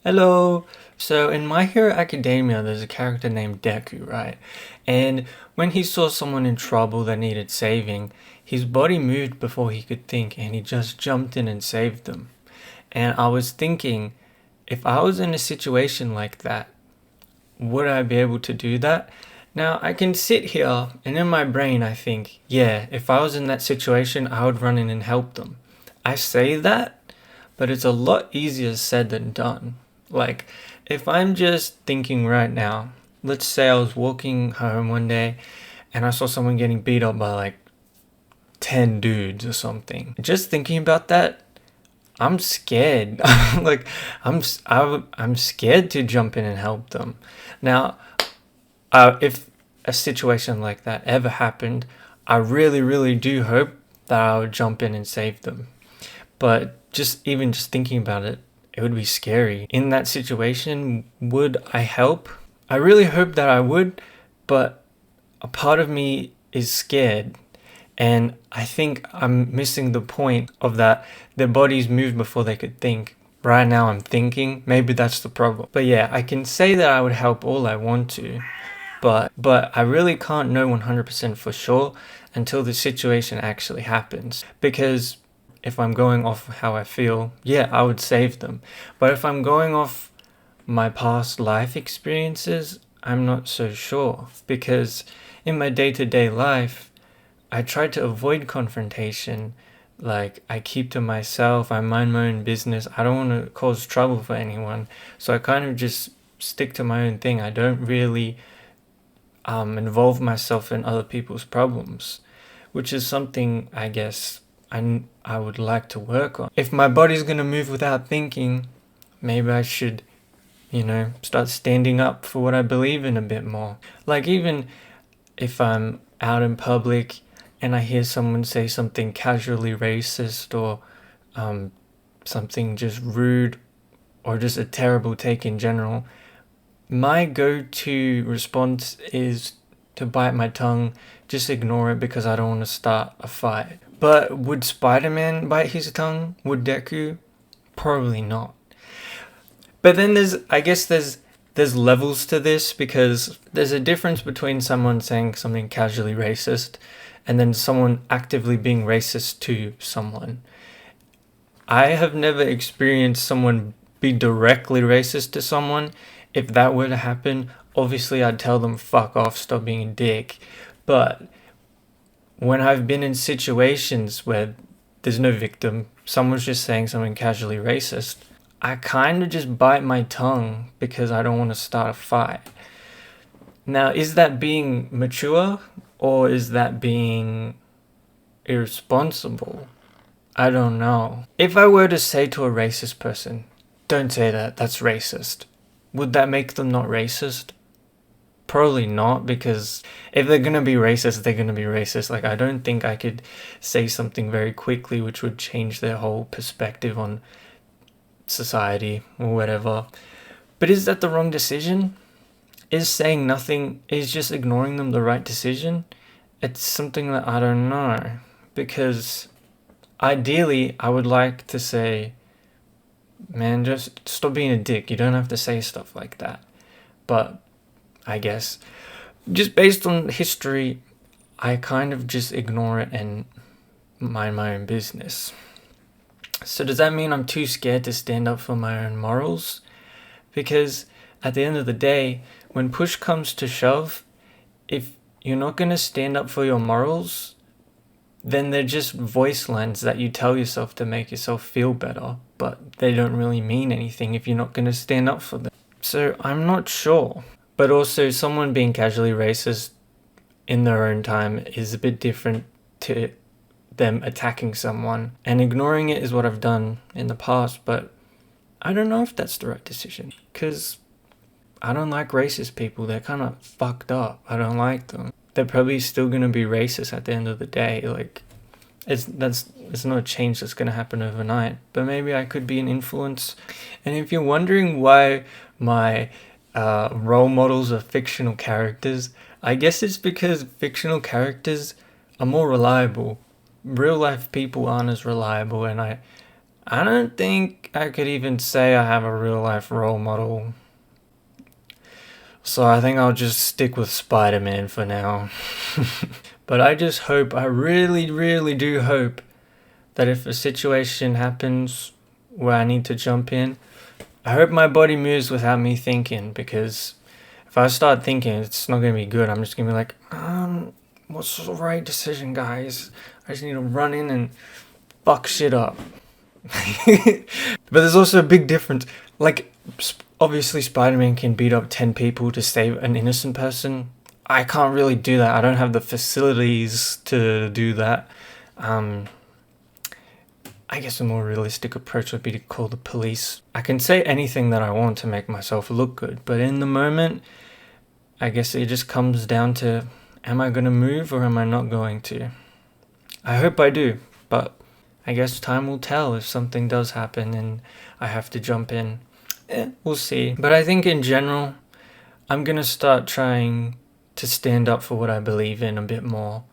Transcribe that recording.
Hello. So in My Hero Academia, there's a character named Deku, right? And when he saw someone in trouble that needed saving, his body moved before he could think, and he just jumped in and saved them. And I was thinking, if I was in a situation like that, would I be able to do that? Now, I can sit here and in my brain, I think, yeah, if I was in that situation, I would run in and help them. I say that, but it's a lot easier said than done. Like, if I'm just thinking right now, let's say I was walking home one day and I saw someone getting beat up by like 10 dudes or something. Just thinking about that, I'm scared. like, I'm scared to jump in and help them. Now, if a situation like that ever happened, I really, really do hope that I would jump in and save them. But just thinking about it, it would be scary. In that situation, would I help? I really hope that I would, but a part of me is scared. And I think I'm missing the point of that their bodies move before they could think. Right now I'm thinking, maybe that's the problem. But yeah, I can say that I would help all I want to, but I really can't know 100% for sure until the situation actually happens. Because if I'm going off how I feel, yeah, I would save them. But if I'm going off my past life experiences, I'm not so sure. Because in my day-to-day life, I try to avoid confrontation. Like, I keep to myself, I mind my own business. I don't want to cause trouble for anyone. So I kind of just stick to my own thing. I don't really involve myself in other people's problems, which is something I guess I would like to work on. If my body's gonna move without thinking, maybe I should, start standing up for what I believe in a bit more. Like, even if I'm out in public and I hear someone say something casually racist or something just rude or just a terrible take in general, my go-to response is to bite my tongue, just ignore it because I don't want to start a fight. But would Spider-Man bite his tongue? Would Deku? Probably not. But then there's levels to this, because there's a difference between someone saying something casually racist and then someone actively being racist to someone. I have never experienced someone be directly racist to someone. If that were to happen, obviously I'd tell them fuck off, stop being a dick. But when I've been in situations where there's no victim, someone's just saying something casually racist, I kind of just bite my tongue because I don't want to start a fight. Now, is that being mature or is that being irresponsible? I don't know. If I were to say to a racist person, don't say that, that's racist, would that make them not racist? Probably not, because if they're gonna be racist, they're gonna be racist. Like, I don't think I could say something very quickly which would change their whole perspective on society or whatever. But is that the wrong decision? Is saying nothing, is just ignoring them the right decision? It's something that I don't know. Because ideally, I would like to say, man, just stop being a dick. You don't have to say stuff like that. But I guess just based on history, I kind of just ignore it and mind my own business. So does that mean I'm too scared to stand up for my own morals? Because at the end of the day, when push comes to shove, if you're not going to stand up for your morals, then they're just voice lines that you tell yourself to make yourself feel better, but they don't really mean anything if you're not going to stand up for them. So I'm not sure. But also, someone being casually racist in their own time is a bit different to them attacking someone. And ignoring it is what I've done in the past, but I don't know if that's the right decision. Because I don't like racist people. They're kind of fucked up. I don't like them. They're probably still going to be racist at the end of the day. Like, it's not a change that's going to happen overnight. But maybe I could be an influence. And if you're wondering why my role models are fictional characters, I guess it's because fictional characters are more reliable. Real life people aren't as reliable, and I don't think I could even say I have a real life role model. So I think I'll just stick with Spider-Man for now. But I just hope, I really, really do hope that if a situation happens where I need to jump in, I hope my body moves without me thinking, because if I start thinking, it's not going to be good. I'm just going to be like, what's the right decision, guys? I just need to run in and fuck shit up. But there's also a big difference. Like, obviously Spider-Man can beat up 10 people to save an innocent person. I can't really do that. I don't have the facilities to do that. I guess a more realistic approach would be to call the police. I can say anything that I want to make myself look good, but in the moment, I guess it just comes down to, am I going to move or am I not going to? I hope I do, but I guess time will tell if something does happen and I have to jump in. We'll see. But I think in general, I'm going to start trying to stand up for what I believe in a bit more.